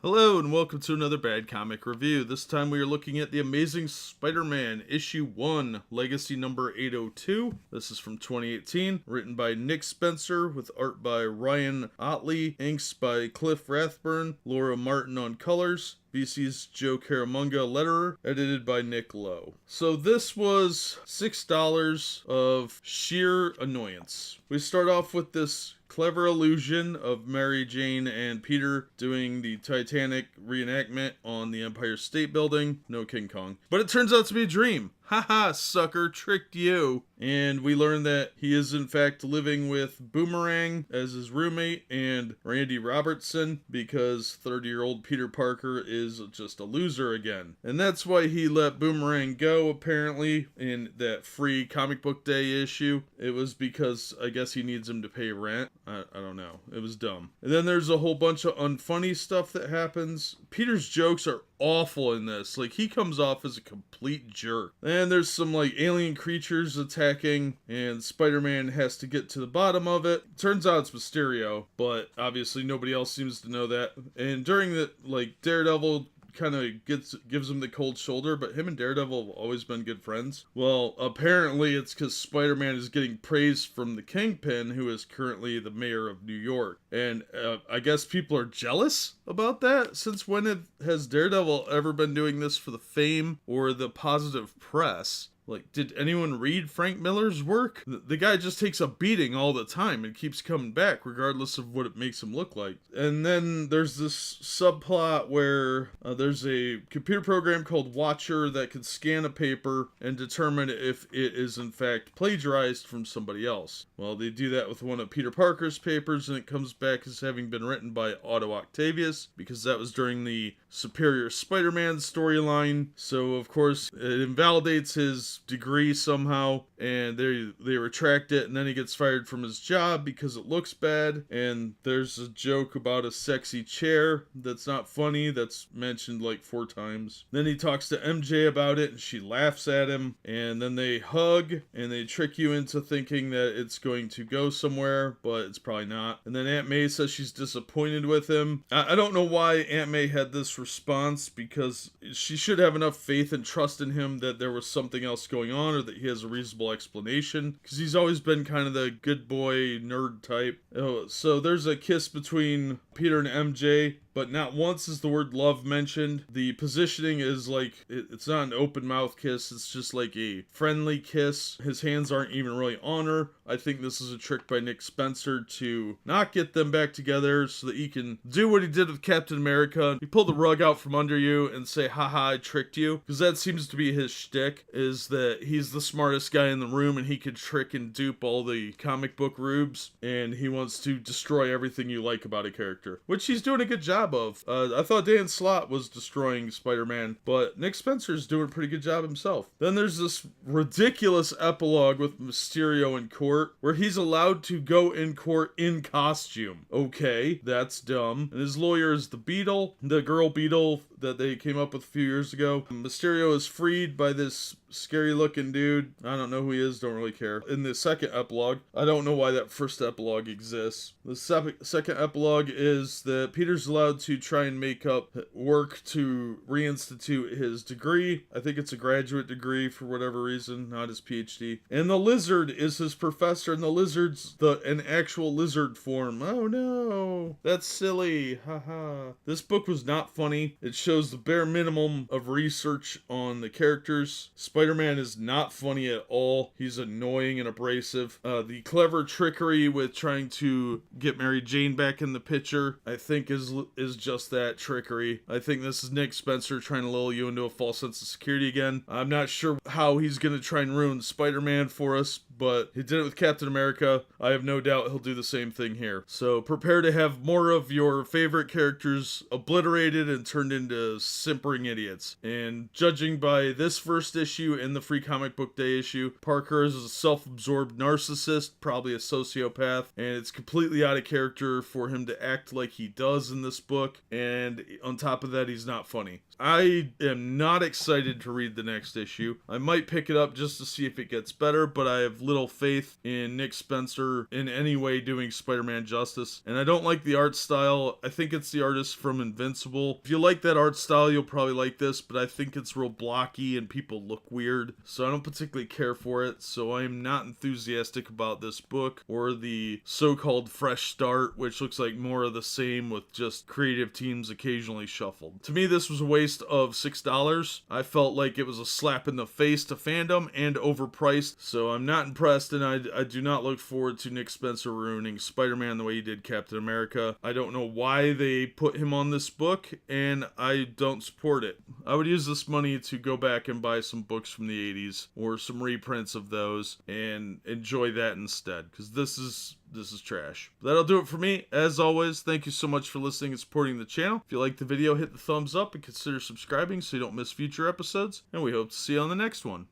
Hello and welcome to another Bad Comic Review. This time we are looking at The Amazing Spider-Man Issue 1, Legacy number 802. This is from 2018, written by Nick Spencer with art by Ryan Otley, inks by Cliff Rathburn, Laura Martin on colors, VC's Joe Caramunga letterer, edited by Nick Lowe. So this was $6 of sheer annoyance. We start off with this clever illusion of Mary Jane and Peter doing the Titanic reenactment on the Empire State Building. No King Kong. But it turns out to be a dream. Haha, sucker, tricked you. And we learn that he is in fact living with Boomerang as his roommate and Randy Robertson because 30-year-old Peter Parker is just a loser again. And that's why he let Boomerang go, apparently, in that free comic book day issue. It was because I guess he needs him to pay rent. I don't know. It was dumb. And then there's a whole bunch of unfunny stuff that happens. Peter's jokes are awful in this. Like, he comes off as a complete jerk. And there's some, like, alien creatures attacking, and Spider-Man has to get to the bottom of it. Turns out it's Mysterio, but obviously nobody else seems to know that. And during the, like, Daredevil kind of gives him the cold shoulder, but him and Daredevil have always been good friends. Well, apparently it's because Spider-Man is getting praise from the Kingpin, who is currently the mayor of New York. And I guess people are jealous about that. Since when has Daredevil ever been doing this for the fame or the positive press? Like, did anyone read Frank Miller's work? The guy just takes a beating all the time and keeps coming back regardless of what it makes him look like. And then there's this subplot where there's a computer program called Watcher that can scan a paper and determine if it is in fact plagiarized from somebody else. Well, they do that with one of Peter Parker's papers and it comes back as having been written by Otto Octavius because that was during the Superior Spider-Man storyline. So, of course, it invalidates his degree somehow, and they retract it, and then he gets fired from his job because it looks bad. And there's a joke about a sexy chair that's not funny, that's mentioned like 4 times. Then he talks to MJ about it, and she laughs at him, and then they hug, and they trick you into thinking that it's going to go somewhere, but it's probably not. And then Aunt May says she's disappointed with him. I don't know why Aunt May had this response, because she should have enough faith and trust in him that there was something else going on, or that he has a reasonable explanation, because he's always been kind of the good boy nerd type. So there's a kiss between Peter and MJ, but not once is the word love mentioned. The positioning is like, it's not an open mouth kiss, it's just like a friendly kiss. His hands aren't even really on her. I think this is a trick by Nick Spencer to not get them back together so that he can do what he did with Captain America. He pulled the rug out from under you and say, haha, I tricked you. Because that seems to be his shtick, is that he's the smartest guy in the room and he could trick and dupe all the comic book rubes, and he wants to destroy everything you like about a character, which he's doing a good job of. I thought Dan Slott was destroying Spider-Man, but Nick Spencer's doing a pretty good job himself. Then there's this ridiculous epilogue with Mysterio in court, where he's allowed to go in court in costume. Okay, that's dumb. And his lawyer is the Beetle, the girl Beetle that they came up with a few years ago. Mysterio is freed by this scary looking dude. I don't know who he is, don't really care. In the second epilogue, I don't know why that first epilogue exists. The second epilogue is that Peter's allowed to try and make up work to reinstitute his degree. I think it's a graduate degree for whatever reason, not his PhD. And the Lizard is his professor, and the Lizard's an actual lizard form. Oh no, that's silly, haha. This book was not funny. It shows the bare minimum of research on the characters. Spider-Man is not funny at all. He's annoying and abrasive. The clever trickery with trying to get Mary Jane back in the picture, I think is just that, trickery. I think this is Nick Spencer trying to lull you into a false sense of security again. I'm not sure how he's going to try and ruin Spider-Man for us, but he did it with Captain America. I have no doubt he'll do the same thing here. So prepare to have more of your favorite characters obliterated and turned into simpering idiots. And judging by this first issue and the free comic book day issue, Parker is a self-absorbed narcissist, probably a sociopath, and it's completely out of character for him to act like he does in this book. And on top of that, he's not funny. I am not excited to read the next issue. I might pick it up just to see if it gets better, but I have little faith in Nick Spencer in any way doing Spider-Man justice. And I don't like the art style. I think it's the artist from Invincible. If you like that art style, you'll probably like this, but I think it's real blocky and people look weird, so I don't particularly care for it. So I am not enthusiastic about this book or the so-called fresh start, which looks like more of the same with just creative teams occasionally shuffled. To me, this was a waste of $6. I felt like it was a slap in the face to fandom and overpriced, so I'm not impressed, and I do not look forward to Nick Spencer ruining Spider-Man the way he did Captain America. I don't know why they put him on this book, and I don't support it. I would use this money to go back and buy some books from the 80s or some reprints of those and enjoy that instead, because this is trash. That'll do it for me. As always, thank you so much for listening and supporting the channel. If you liked the video, hit the thumbs up and consider subscribing so you don't miss future episodes, and we hope to see you on the next one.